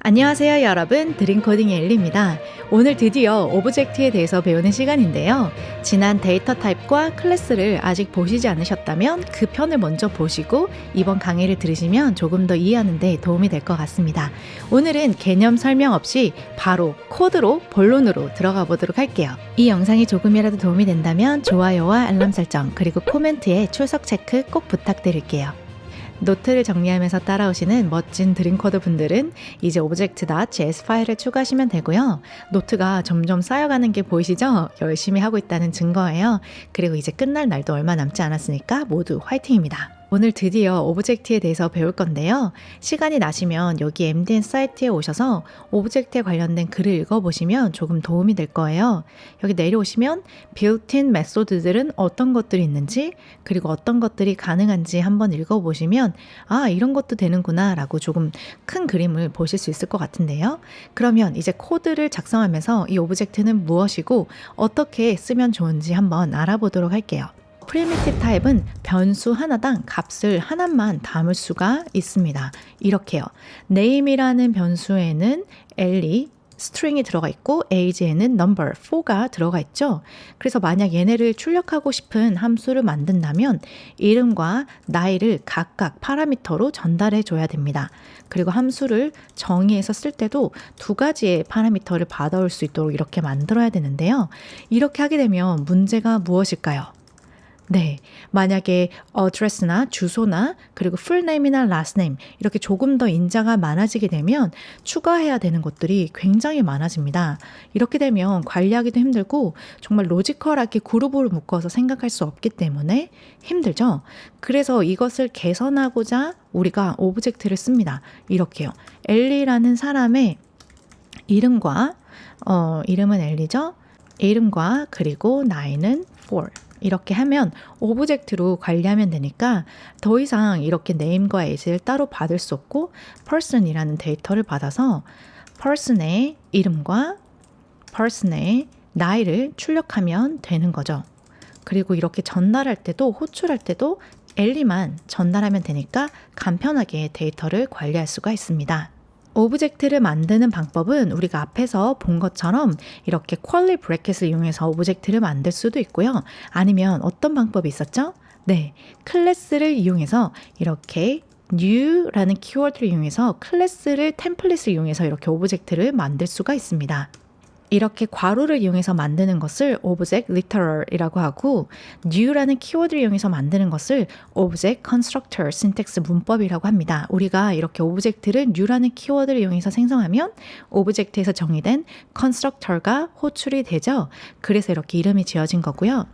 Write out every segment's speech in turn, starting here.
안녕하세요 여러분, 드림코딩의 엘리입니다. 오늘 드디어 오브젝트에 대해서 배우는 시간인데요. 지난 데이터 타입과 클래스를 아직 보시지 않으셨다면 그 편을 먼저 보시고 이번 강의를 들으시면 조금 더 이해하는 데 도움이 될 것 같습니다. 오늘은 개념 설명 없이 바로 코드로 본론으로 들어가 보도록 할게요. 이 영상이 조금이라도 도움이 된다면 좋아요와 알람 설정 그리고 코멘트에 출석 체크 꼭 부탁드릴게요. 노트를 정리하면서 따라오시는 멋진 드림코더 분들은 이제 object.js 파일을 추가하시면 되고요. 노트가 점점 쌓여가는 게 보이시죠? 열심히 하고 있다는 증거예요. 그리고 이제 끝날 날도 얼마 남지 않았으니까 모두 화이팅입니다. 오늘 드디어 오브젝트에 대해서 배울 건데요. 시간이 나시면 여기 MDN 사이트에 오셔서 오브젝트에 관련된 글을 읽어보시면 조금 도움이 될 거예요. 여기 내려오시면 built-in 메소드들은 어떤 것들이 있는지 그리고 어떤 것들이 가능한지 한번 읽어보시면 아, 이런 것도 되는구나 라고 조금 큰 그림을 보실 수 있을 것 같은데요. 그러면 이제 코드를 작성하면서 이 오브젝트는 무엇이고 어떻게 쓰면 좋은지 한번 알아보도록 할게요. 프리미티브 타입은 변수 하나당 값을 하나만 담을 수가 있습니다. 이렇게요. name이라는 변수에는 L이 스트링이 들어가 있고 age에는 number 4가 들어가 있죠. 그래서 만약 얘네를 출력하고 싶은 함수를 만든다면 이름과 나이를 각각 파라미터로 전달해 줘야 됩니다. 그리고 함수를 정의해서 쓸 때도 두 가지의 파라미터를 받아올 수 있도록 이렇게 만들어야 되는데요. 이렇게 하게 되면 문제가 무엇일까요? 네, 만약에 address나 주소나 그리고 full name이나 last name 이렇게 조금 더 인자가 많아지게 되면 추가해야 되는 것들이 굉장히 많아집니다. 이렇게 되면 관리하기도 힘들고 정말 로지컬하게 그룹으로 묶어서 생각할 수 없기 때문에 힘들죠. 그래서 이것을 개선하고자 우리가 오브젝트를 씁니다. 이렇게요. 엘리라는 사람의 이름과 이름은 엘리죠. 이름과 그리고 나이는 4 이렇게 하면 오브젝트로 관리하면 되니까 더 이상 이렇게 name과 age를 따로 받을 수 없고 person이라는 데이터를 받아서 person의 이름과 person의 나이를 출력하면 되는 거죠. 그리고 이렇게 전달할 때도 호출할 때도 엘리만 전달하면 되니까 간편하게 데이터를 관리할 수가 있습니다. 오브젝트를 만드는 방법은 우리가 앞에서 본 것처럼 이렇게 curly bracket을 이용해서 오브젝트를 만들 수도 있고요. 아니면 어떤 방법이 있었죠? 네, 클래스를 이용해서 이렇게 new라는 키워드를 이용해서 클래스를 템플릿을 이용해서 이렇게 오브젝트를 만들 수가 있습니다. 이렇게 괄호를 이용해서 만드는 것을 object literal이라고 하고 new라는 키워드를 이용해서 만드는 것을 object constructor syntax 문법이라고 합니다. 우리가 이렇게 오브젝트를 new라는 키워드를 이용해서 생성하면 오브젝트에서 정의된 constructor가 호출이 되죠. 그래서 이렇게 이름이 지어진 거고요.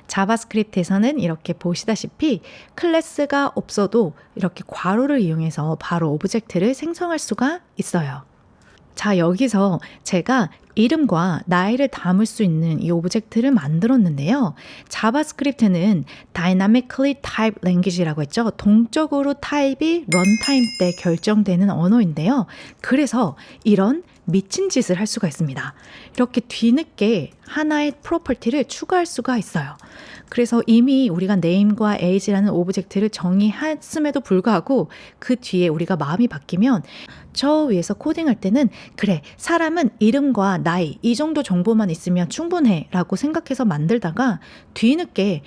자바스크립트에서는 이렇게 보시다시피 클래스가 없어도 이렇게 괄호를 이용해서 바로 오브젝트를 생성할 수가 있어요. 자, 여기서 제가 이름과 나이를 담을 수 있는 이 오브젝트를 만들었는데요. 자바스크립트는 dynamically typed language라고 했죠. 동적으로 타입이 런타임 때 결정되는 언어인데요. 그래서 이런 미친 짓을 할 수가 있습니다. 이렇게 뒤늦게 하나의 프로퍼티를 추가할 수가 있어요. 그래서 이미 우리가 name과 age라는 오브젝트를 정의했음에도 불구하고 그 뒤에 우리가 마음이 바뀌면 저 위에서 코딩할 때는 그래, 사람은 이름과 나이 이 정도 정보만 있으면 충분해 라고 생각해서 만들다가 뒤늦게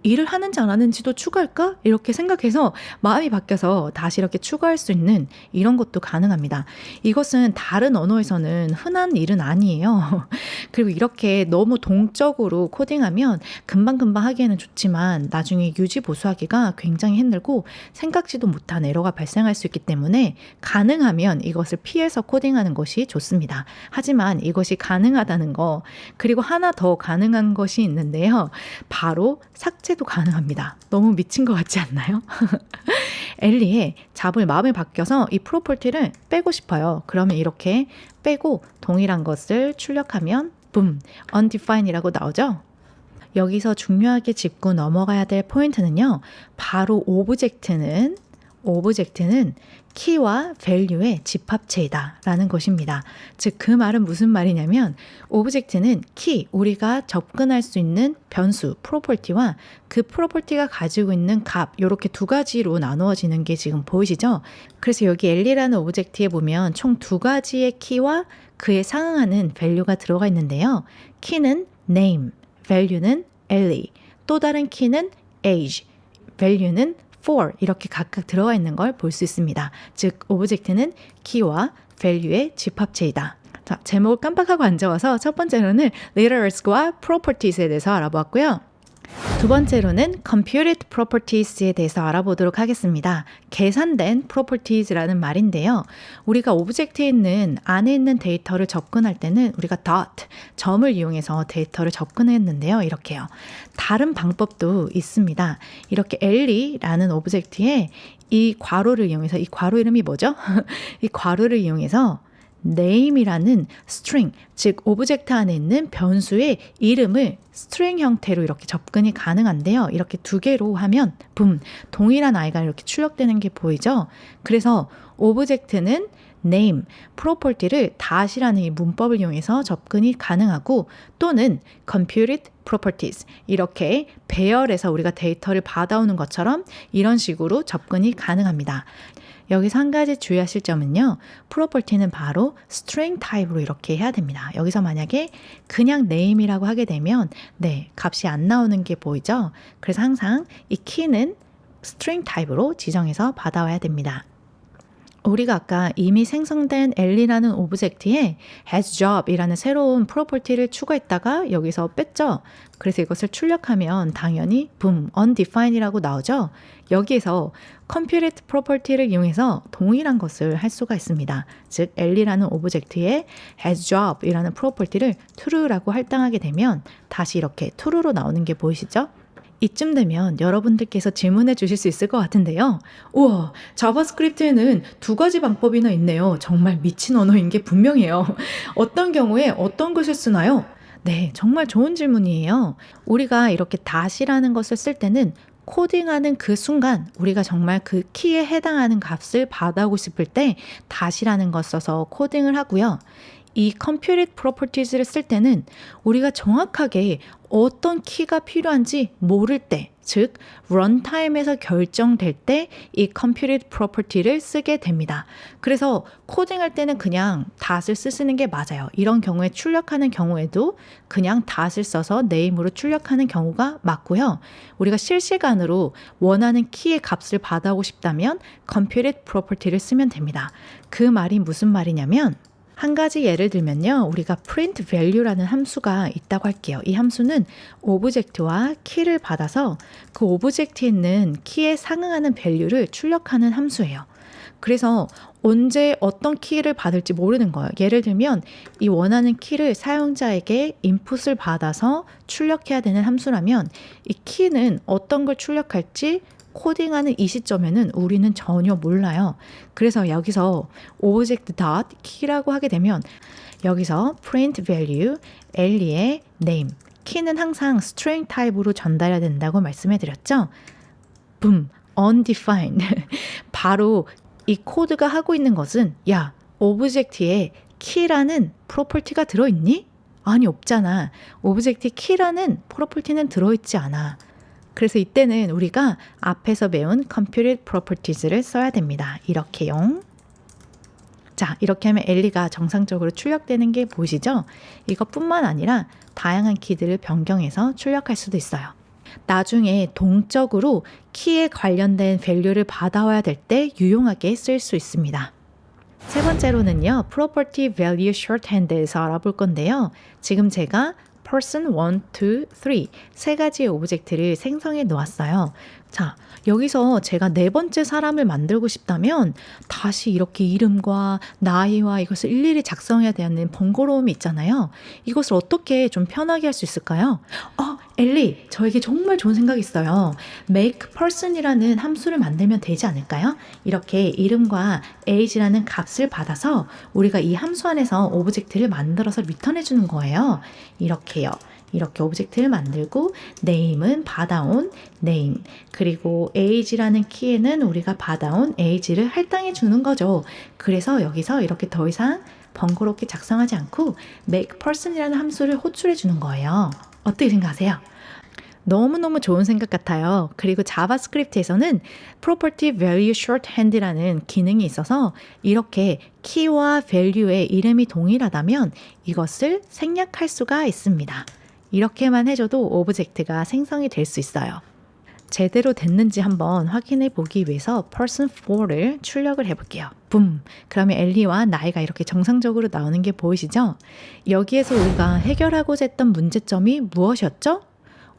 일을 하는지 안 하는지도 추가할까? 이렇게 생각해서 마음이 바뀌어서 다시 이렇게 추가할 수 있는 이런 것도 가능합니다. 이것은 다른 언어에서는 흔한 일은 아니에요. 그리고 이렇게 너무 동적으로 코딩하면 금방금방 하기에는 좋지만 나중에 유지 보수하기가 굉장히 힘들고 생각지도 못한 에러가 발생할 수 있기 때문에 가능하면 이것을 피해서 코딩하는 것이 좋습니다. 하지만 이것이 가능하다는 거, 그리고 하나 더 가능한 것이 있는데요. 바로 삭제도 가능합니다. 너무 미친 것 같지 않나요? 엘리의 마음이 바뀌어서 이 프로퍼티를 빼고 싶어요. 그러면 이렇게 빼고 동일한 것을 출력하면 붐, undefined이라고 나오죠? 여기서 중요하게 짚고 넘어가야 될 포인트는요. 바로 오브젝트는 오브젝트는 키와 value의 집합체이다 라는 것입니다. 즉 그 말은 무슨 말이냐면 오브젝트는 키, 우리가 접근할 수 있는 변수, 프로퍼티와 그 프로퍼티가 가지고 있는 값, 이렇게 두 가지로 나누어지는 게 지금 보이시죠? 그래서 여기 엘리라는 오브젝트에 보면 총 두 가지의 키와 그에 상응하는 value가 들어가 있는데요. 키는 name, value는 ellie, 또 다른 키는 age, value는 for 이렇게 각각 들어가 있는 걸 볼 수 있습니다. 즉 오브젝트는 키와 value의 집합체이다. 자, 제목을 깜빡하고 앉아와서 첫 번째로는 literals과 properties에 대해서 알아보았고요. 두 번째로는 computed properties에 대해서 알아보도록 하겠습니다. 계산된 properties라는 말인데요. 우리가 오브젝트에 있는 안에 있는 데이터를 접근할 때는 우리가 dot, 점을 이용해서 데이터를 접근했는데요. 이렇게요. 다른 방법도 있습니다. 이렇게 엘리라는 오브젝트에 이 괄호를 이용해서, 이 괄호 이름이 뭐죠? 이 괄호를 이용해서 name이라는 string, 즉 오브젝트 안에 있는 변수의 이름을 string 형태로 이렇게 접근이 가능한데요. 이렇게 두 개로 하면 동일한 아이가 이렇게 출력되는 게 보이죠? 그래서 오브젝트는 name, property를 dot이라는 이 문법을 이용해서 접근이 가능하고 또는 computed properties, 이렇게 배열해서 우리가 데이터를 받아오는 것처럼 이런 식으로 접근이 가능합니다. 여기서 한 가지 주의하실 점은요. 프로퍼티는 바로 string 타입으로 이렇게 해야 됩니다. 여기서 만약에 그냥 name이라고 하게 되면 값이 안 나오는 게 보이죠? 그래서 항상 이 키는 string 타입으로 지정해서 받아와야 됩니다. 우리가 아까 이미 생성된 엘리라는 오브젝트에 has job이라는 새로운 프로퍼티를 추가했다가 여기서 뺐죠. 그래서 이것을 출력하면 당연히 undefined이라고 나오죠. 여기에서 computed property를 이용해서 동일한 것을 할 수가 있습니다. 즉 엘리라는 오브젝트에 has job이라는 프로퍼티를 true라고 할당하게 되면 다시 이렇게 true로 나오는 게 보이시죠? 이쯤 되면 여러분들께서 질문해 주실 수 있을 것 같은데요. 우와, 자바스크립트에는 두 가지 방법이나 있네요. 정말 미친 언어인 게 분명해요. 어떤 경우에 어떤 것을 쓰나요? 네, 정말 좋은 질문이에요. 우리가 이렇게 dot이라는 것을 쓸 때는 코딩하는 그 순간 우리가 정말 그 키에 해당하는 값을 받아오고 싶을 때 dot이라는 것 써서 코딩을 하고요. 이 computed properties를 쓸 때는 우리가 정확하게 어떤 키가 필요한지 모를 때, 즉 런타임에서 결정될 때 이 computed property를 쓰게 됩니다. 그래서 코딩할 때는 그냥 dot을 쓰시는 게 맞아요. 이런 경우에 출력하는 경우에도 그냥 dot을 써서 name으로 출력하는 경우가 맞고요. 우리가 실시간으로 원하는 키의 값을 받아오고 싶다면 computed property를 쓰면 됩니다. 그 말이 무슨 말이냐면 한 가지 예를 들면요. 우리가 print value라는 함수가 있다고 할게요. 이 함수는 오브젝트와 키를 받아서 그 오브젝트에 있는 키에 상응하는 value를 출력하는 함수예요. 그래서 언제 어떤 키를 받을지 모르는 거예요. 예를 들면 이 원하는 키를 사용자에게 인풋을 받아서 출력해야 되는 함수라면 이 키는 어떤 걸 출력할지 코딩하는 이 시점에는 우리는 전혀 몰라요. 그래서 여기서 object dot key라고 하게 되면 여기서 print value, 엘리의 name, 키는 항상 string 타입으로 전달해야 된다고 말씀해 드렸죠. undefined. 바로 이 코드가 하고 있는 것은 야, 오브젝트에 키라는 프로퍼티가 들어있니? 아니, 없잖아. 오브젝트에 키라는 프로퍼티는 들어있지 않아. 그래서 이때는 우리가 앞에서 배운 computed properties를 써야 됩니다. 이렇게요. 자, 이렇게 하면 엘리가 정상적으로 출력되는 게 보이시죠? 이것뿐만 아니라 다양한 키들을 변경해서 출력할 수도 있어요. 나중에 동적으로 키에 관련된 value를 받아와야 될 때 유용하게 쓸 수 있습니다. 세 번째로는요, property value shorthand에서 알아볼 건데요. 지금 제가 person 1, 2, 3 세 가지의 오브젝트를 생성해 놓았어요. 자, 여기서 제가 네 번째 사람을 만들고 싶다면 다시 이렇게 이름과 나이와 이것을 일일이 작성해야 되는 번거로움이 있잖아요. 이것을 어떻게 좀 편하게 할 수 있을까요? 엘리, 저에게 정말 좋은 생각이 있어요. make person이라는 함수를 만들면 되지 않을까요? 이렇게 이름과 age라는 값을 받아서 우리가 이 함수 안에서 오브젝트를 만들어서 리턴해 주는 거예요. 이렇게요. 이렇게 오브젝트를 만들고 name은 받아온 name, 그리고 age라는 키에는 우리가 받아온 age를 할당해 주는 거죠. 그래서 여기서 이렇게 더 이상 번거롭게 작성하지 않고 make person이라는 함수를 호출해 주는 거예요. 어떻게 생각하세요? 너무너무 좋은 생각 같아요. 그리고 자바스크립트에서는 property value shorthand라는 기능이 있어서 이렇게 키와 value의 이름이 동일하다면 이것을 생략할 수가 있습니다. 이렇게만 해줘도 오브젝트가 생성이 될 수 있어요. 제대로 됐는지 한번 확인해 보기 위해서 person4를 출력을 해볼게요. 붐! 그러면 엘리와 나이가 이렇게 정상적으로 나오는 게 보이시죠? 여기에서 우리가 해결하고자 했던 문제점이 무엇이었죠?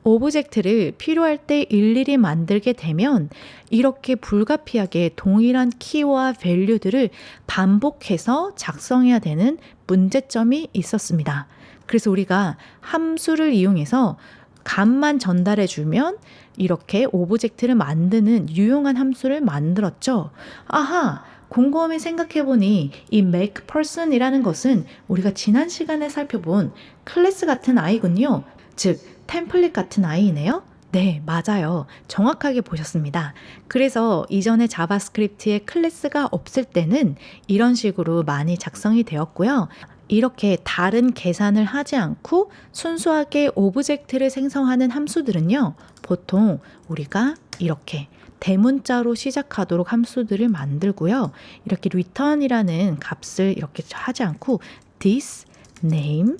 오브젝트를 필요할 때 일일이 만들게 되면 이렇게 불가피하게 동일한 키와 밸류들을 반복해서 작성해야 되는 문제점이 있었습니다. 그래서 우리가 함수를 이용해서 값만 전달해 주면 이렇게 오브젝트를 만드는 유용한 함수를 만들었죠. 아하! 곰곰이 생각해보니 이 make person이라는 것은 우리가 지난 시간에 살펴본 클래스 같은 아이군요. 즉, 템플릿 같은 아이네요. 네, 맞아요. 정확하게 보셨습니다. 그래서 이전에 자바스크립트에 클래스가 없을 때는 이런 식으로 많이 작성이 되었고요. 이렇게 다른 계산을 하지 않고 순수하게 오브젝트를 생성하는 함수들은요, 보통 우리가 이렇게 대문자로 시작하도록 함수들을 만들고요. 이렇게 return이라는 값을 이렇게 하지 않고 this, name,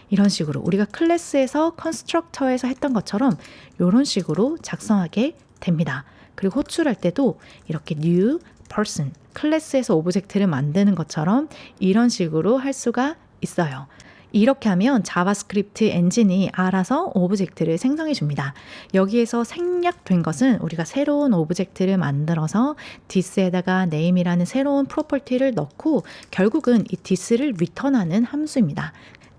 이런 식으로 우리가 클래스에서 컨스트럭터에서 했던 것처럼 이런 식으로 작성하게 됩니다. 그리고 호출할 때도 이렇게 new person, 클래스에서 오브젝트를 만드는 것처럼 이런 식으로 할 수가 있어요. 이렇게 하면 자바스크립트 엔진이 알아서 오브젝트를 생성해 줍니다. 여기에서 생략된 것은 우리가 새로운 오브젝트를 만들어서 this에다가 name이라는 새로운 프로퍼티를 넣고 결국은 이 this를 return하는 함수입니다.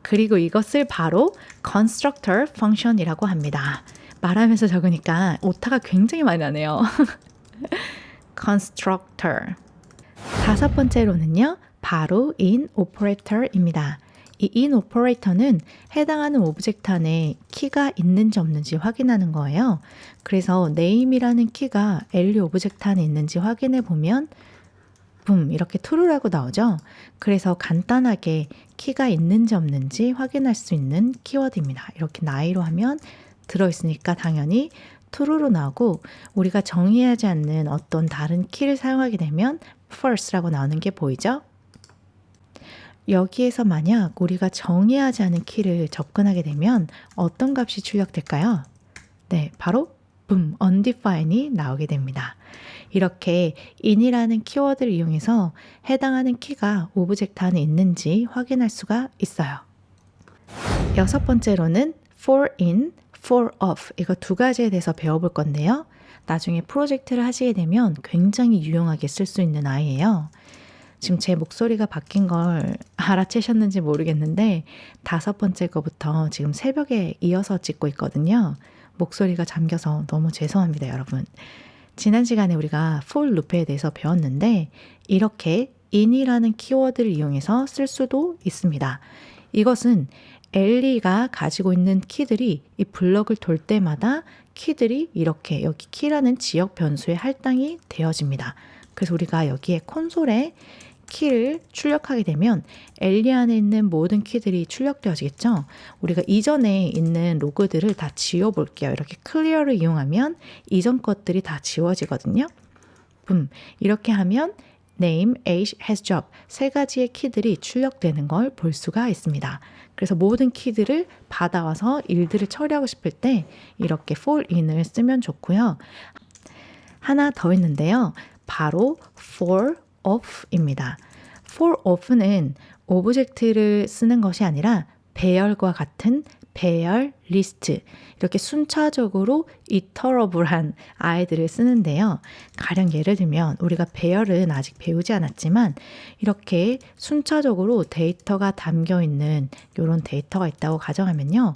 그리고 이것을 바로 constructor function이라고 합니다. 말하면서 적으니까 오타가 굉장히 많이 나네요. constructor. 다섯 번째로는요, 바로 in operator입니다. 이 in operator는 해당하는 오브젝트 안에 키가 있는지 없는지 확인하는 거예요. 그래서 name이라는 키가 엘리 오브젝트 안에 있는지 확인해 보면 붐 이렇게 true라고 나오죠. 그래서 간단하게 키가 있는지 없는지 확인할 수 있는 키워드입니다. 이렇게 나이로 하면 들어있으니까 당연히 true로 나오고 우리가 정의하지 않는 어떤 다른 키를 사용하게 되면 false라고 나오는 게 보이죠? 여기에서 만약 우리가 정의하지 않은 키를 접근하게 되면 어떤 값이 출력될까요? 네, 바로 undefined이 나오게 됩니다. 이렇게 in이라는 키워드를 이용해서 해당하는 키가 오브젝트 안에 있는지 확인할 수가 있어요. 여섯 번째로는 for in, for of 이거 두 가지에 대해서 배워볼 건데요. 나중에 프로젝트를 하시게 되면 굉장히 유용하게 쓸 수 있는 아이예요. 지금 제 목소리가 바뀐 걸 알아채셨는지 모르겠는데 다섯 번째 거부터 지금 새벽에 이어서 찍고 있거든요. 목소리가 잠겨서 너무 죄송합니다, 여러분. 지난 시간에 우리가 for loop에 대해서 배웠는데 이렇게 in이라는 키워드를 이용해서 쓸 수도 있습니다. 이것은 엘리가 가지고 있는 키들이 이 블럭을 돌 때마다 키들이 이렇게 여기 키라는 지역 변수에 할당이 되어집니다. 그래서 우리가 여기에 콘솔에 키를 출력하게 되면 엘리 안에 있는 모든 키들이 출력되어지겠죠. 우리가 이전에 있는 로그들을 다 지워볼게요. 이렇게 클리어를 이용하면 이전 것들이 다 지워지거든요. 이렇게 하면 name, age, has job 세 가지의 키들이 출력되는 걸 볼 수가 있습니다. 그래서 모든 키들을 받아와서 일들을 처리하고 싶을 때 이렇게 for in을 쓰면 좋고요. 하나 더 있는데요. 바로 for off입니다. for off는 오브젝트를 쓰는 것이 아니라 배열과 같은 배열 리스트 이렇게 순차적으로 이터러블한 아이들을 쓰는데요. 가령 예를 들면 우리가 배열은 아직 배우지 않았지만 이렇게 순차적으로 데이터가 담겨 있는 이런 데이터가 있다고 가정하면요.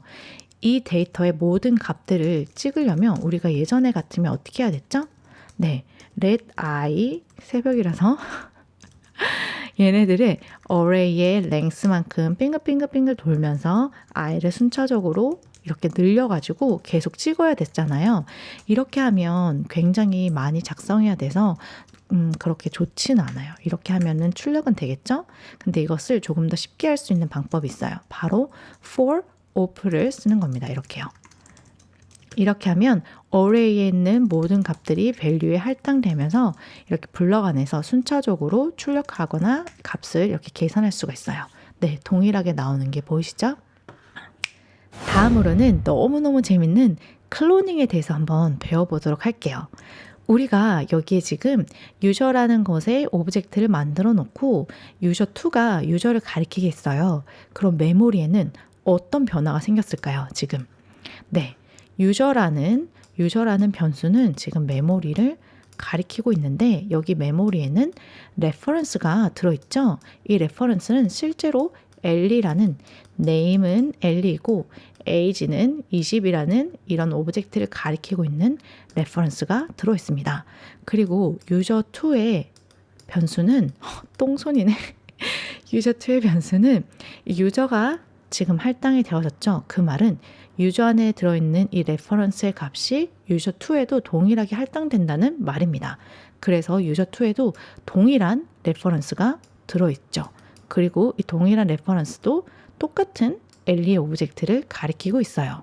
이 데이터의 모든 값들을 찍으려면 우리가 예전에 같으면 어떻게 해야 됐죠? 네, let I 새벽이라서 얘네들을 array의 length만큼 빙글빙글빙글 돌면서 i를 순차적으로 이렇게 늘려가지고 계속 찍어야 됐잖아요. 이렇게 하면 굉장히 많이 작성해야 돼서 그렇게 좋지는 않아요. 이렇게 하면은 출력은 되겠죠? 근데 이것을 조금 더 쉽게 할 수 있는 방법이 있어요. 바로 for op를 쓰는 겁니다. 이렇게요. 이렇게 하면 array에 있는 모든 값들이 value에 할당되면서 이렇게 블럭 안에서 순차적으로 출력하거나 값을 이렇게 계산할 수가 있어요. 네, 동일하게 나오는 게 보이시죠? 다음으로는 너무너무 재밌는 클로닝에 대해서 한번 배워보도록 할게요. 우리가 여기에 지금 유저라는 것에 오브젝트를 만들어 놓고 유저2가 유저를 가리키게 했어요. 그럼 메모리에는 어떤 변화가 생겼을까요? 지금. 네, 유저라는 변수는 지금 메모리를 가리키고 있는데 여기 메모리에는 레퍼런스가 들어있죠. 이 레퍼런스는 실제로 엘리라는 name은 엘리이고 age는 20이라는 이런 오브젝트를 가리키고 있는 레퍼런스가 들어있습니다. 그리고 유저2의 변수는 똥손이네. 유저2의 변수는 유저가 지금 할당이 되어졌죠. 그 말은 유저 안에 들어있는 이 레퍼런스의 값이 유저2에도 동일하게 할당된다는 말입니다. 그래서 유저2에도 동일한 레퍼런스가 들어있죠. 그리고 이 동일한 레퍼런스도 똑같은 엘리의 오브젝트를 가리키고 있어요.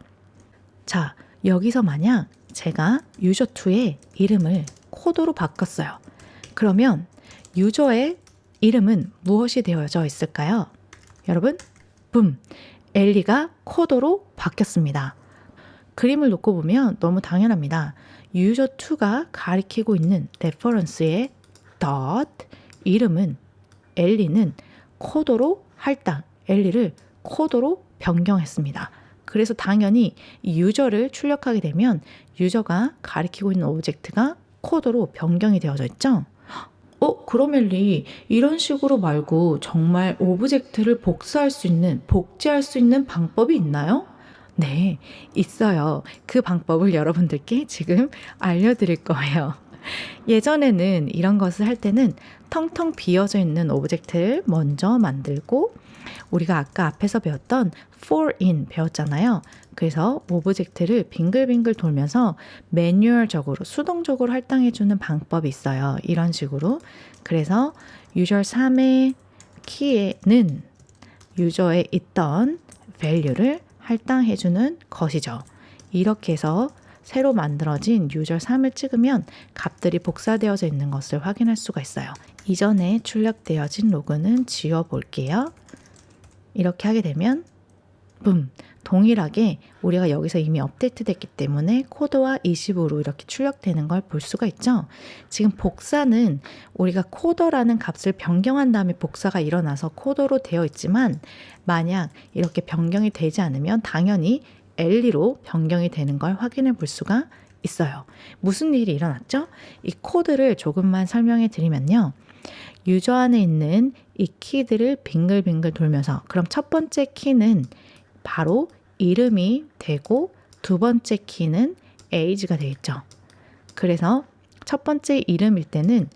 자, 여기서 만약 제가 유저2의 이름을 코드로 바꿨어요. 그러면 유저의 이름은 무엇이 되어져 있을까요? 여러분, 붐! 엘리가 코드로 바뀌었습니다. 그림을 놓고 보면 너무 당연합니다. 유저2가 가리키고 있는 레퍼런스의 dot 이름은 엘리는 코드로 할당, 엘리를 코드로 변경했습니다. 그래서 당연히 이 유저를 출력하게 되면 유저가 가리키고 있는 오브젝트가 코드로 변경이 되어져 있죠. 그럼 엘리 이런 식으로 말고 정말 오브젝트를 복사할 수 있는, 복제할 수 있는 방법이 있나요? 네, 있어요. 그 방법을 여러분들께 지금 알려드릴 거예요. 예전에는 이런 것을 할 때는 텅텅 비어져 있는 오브젝트를 먼저 만들고 우리가 아까 앞에서 배웠던 for in 배웠잖아요. 그래서 오브젝트를 빙글빙글 돌면서 매뉴얼적으로 수동적으로 할당해주는 방법이 있어요. 이런 식으로. 그래서 유저 3의 키에는 유저에 있던 value를 할당해주는 것이죠. 이렇게 해서 새로 만들어진 유저 3을 찍으면 값들이 복사되어져 있는 것을 확인할 수가 있어요. 이전에 출력되어진 로그는 지워볼게요. 이렇게 하게 되면 붐! 동일하게 우리가 여기서 이미 업데이트 됐기 때문에 코드와 20으로 이렇게 출력되는 걸 볼 수가 있죠. 지금 복사는 우리가 코더라는 값을 변경한 다음에 복사가 일어나서 코더로 되어 있지만 만약 이렇게 변경이 되지 않으면 당연히 엘리로 변경이 되는 걸 확인해 볼 수가 있어요. 무슨 일이 일어났죠? 이 코드를 조금만 설명해 드리면요. 유저 안에 있는 이 키들을 빙글빙글 돌면서 그럼 첫 번째 키는 바로 이름이 되고 두 번째 키는 age가 되겠죠. 그래서 첫 번째 이름일 때는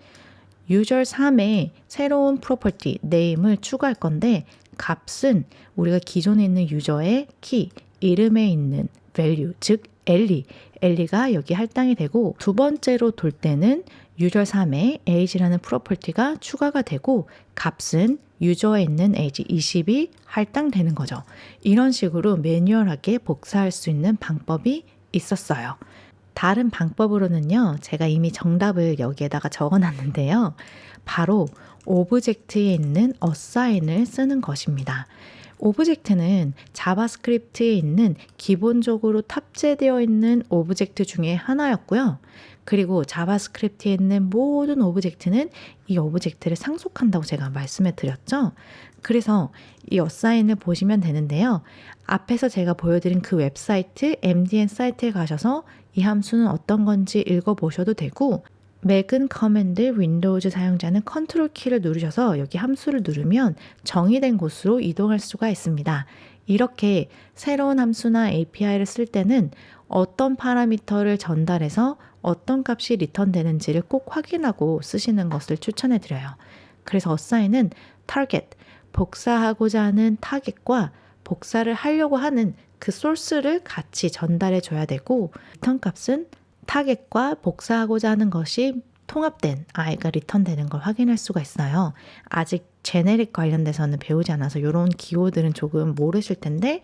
유저 3에 새로운 프로퍼티 name을 추가할 건데 값은 우리가 기존에 있는 유저의 키, 이름에 있는 value, 즉 엘리가 여기 할당이 되고 두 번째로 돌 때는 유저 3에 age라는 프로퍼티가 추가가 되고 값은 유저에 있는 age 20이 할당되는 거죠. 이런 식으로 매뉴얼하게 복사할 수 있는 방법이 있었어요. 다른 방법으로는요. 제가 이미 정답을 여기에다가 적어놨는데요. 바로 오브젝트에 있는 assign을 쓰는 것입니다. 오브젝트는 자바스크립트에 있는 기본적으로 탑재되어 있는 오브젝트 중에 하나였고요. 그리고 자바스크립트에 있는 모든 오브젝트는 이 오브젝트를 상속한다고 제가 말씀해 드렸죠. 그래서 이 assign을 보시면 되는데요. 앞에서 제가 보여드린 그 웹사이트 MDN 사이트에 가셔서 이 함수는 어떤 건지 읽어보셔도 되고 맥은 커맨드, 윈도우즈 사용자는 컨트롤 키를 누르셔서 여기 함수를 누르면 정의된 곳으로 이동할 수가 있습니다. 이렇게 새로운 함수나 API를 쓸 때는 어떤 파라미터를 전달해서 어떤 값이 리턴되는지를 꼭 확인하고 쓰시는 것을 추천해 드려요. 그래서 assign은 target, 복사하고자 하는 타겟과 복사를 하려고 하는 그 소스를 같이 전달해 줘야 되고, 리턴 값은 타겟과 복사하고자 하는 것이 통합된 I가 리턴되는 걸 확인할 수가 있어요. 아직 제네릭 관련돼서는 배우지 않아서 이런 기호들은 조금 모르실 텐데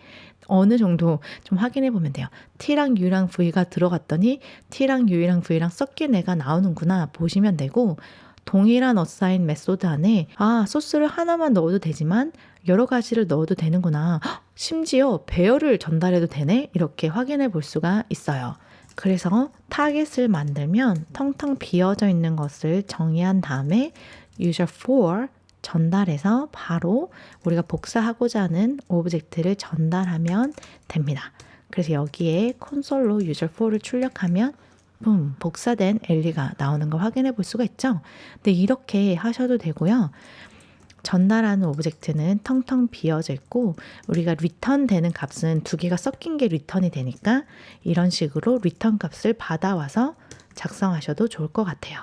어느 정도 좀 확인해 보면 돼요. T랑 U랑 V가 들어갔더니 T랑 U랑 V랑 섞인 애가 나오는구나 보시면 되고, 동일한 어사인 메소드 안에 소스를 하나만 넣어도 되지만 여러 가지를 넣어도 되는구나. 심지어 배열을 전달해도 되네? 이렇게 확인해 볼 수가 있어요. 그래서 타겟을 만들면 텅텅 비어져 있는 것을 정의한 다음에 user for 전달해서 바로 우리가 복사하고자 하는 오브젝트를 전달하면 됩니다. 그래서 여기에 콘솔로 user for를 출력하면 복사된 엘리가 나오는 걸 확인해 볼 수가 있죠. 근데 이렇게 하셔도 되고요. 전달하는 오브젝트는 텅텅 비어져 있고 우리가 리턴 되는 값은 두 개가 섞인 게 리턴이 되니까 이런 식으로 리턴 값을 받아와서 작성하셔도 좋을 것 같아요.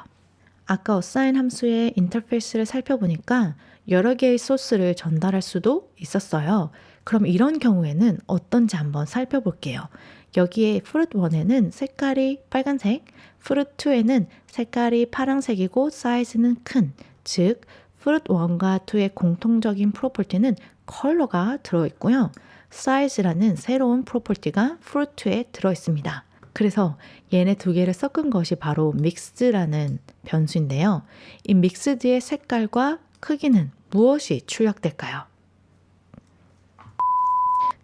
아까 assign 함수의 인터페이스를 살펴보니까 여러 개의 소스를 전달할 수도 있었어요. 그럼 이런 경우에는 어떤지 한번 살펴볼게요. 여기에 fruit 1에는 색깔이 빨간색, fruit 2에는 색깔이 파란색이고 사이즈는 큰, 즉 fruit 1과 2의 공통적인 프로퍼티는 컬러가 들어있고요. 사이즈라는 새로운 프로퍼티가 fruit 2에 들어있습니다. 그래서 얘네 두 개를 섞은 것이 바로 mixed라는 변수인데요. 이 mixed의 색깔과 크기는 무엇이 출력될까요?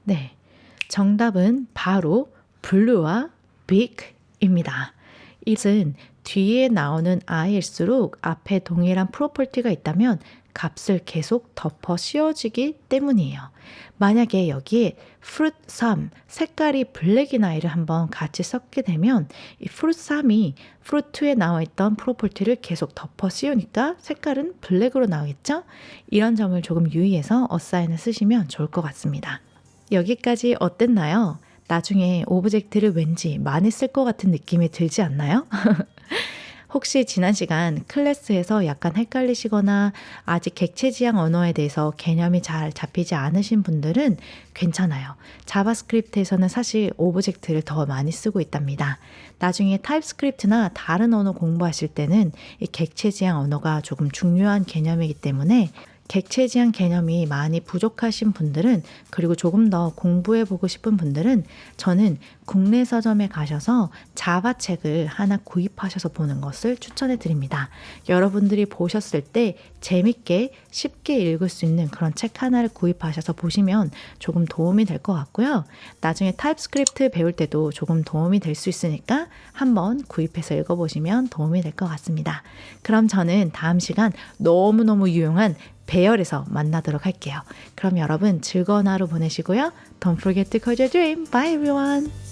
네, 정답은 바로 blue와 big입니다. 이것은 뒤에 나오는 i일수록 앞에 동일한 프로퍼티가 있다면 값을 계속 덮어 씌워지기 때문이에요. 만약에 여기에 fruit 3, 색깔이 블랙인 아이를 한번 같이 섞게 되면 이 fruit 3이 fruit 2에 나와 있던 프로퍼티를 계속 덮어 씌우니까 색깔은 블랙으로 나오겠죠? 이런 점을 조금 유의해서 어사인을 쓰시면 좋을 것 같습니다. 여기까지 어땠나요? 나중에 오브젝트를 왠지 많이 쓸 것 같은 느낌이 들지 않나요? 혹시 지난 시간 클래스에서 약간 헷갈리시거나 아직 객체 지향 언어에 대해서 개념이 잘 잡히지 않으신 분들은 괜찮아요. 자바스크립트에서는 사실 오브젝트를 더 많이 쓰고 있답니다. 나중에 타입스크립트나 다른 언어 공부하실 때는 이 객체 지향 언어가 조금 중요한 개념이기 때문에 객체 지향 개념이 많이 부족하신 분들은, 그리고 조금 더 공부해보고 싶은 분들은 저는 국내 서점에 가셔서 자바 책을 하나 구입하셔서 보는 것을 추천해 드립니다. 여러분들이 보셨을 때 재밌게 쉽게 읽을 수 있는 그런 책 하나를 구입하셔서 보시면 조금 도움이 될 것 같고요. 나중에 타입스크립트 배울 때도 조금 도움이 될 수 있으니까 한번 구입해서 읽어보시면 도움이 될 것 같습니다. 그럼 저는 다음 시간 너무너무 유용한 배열에서 만나도록 할게요. 그럼 여러분 즐거운 하루 보내시고요. Don't forget to code your dream. Bye everyone.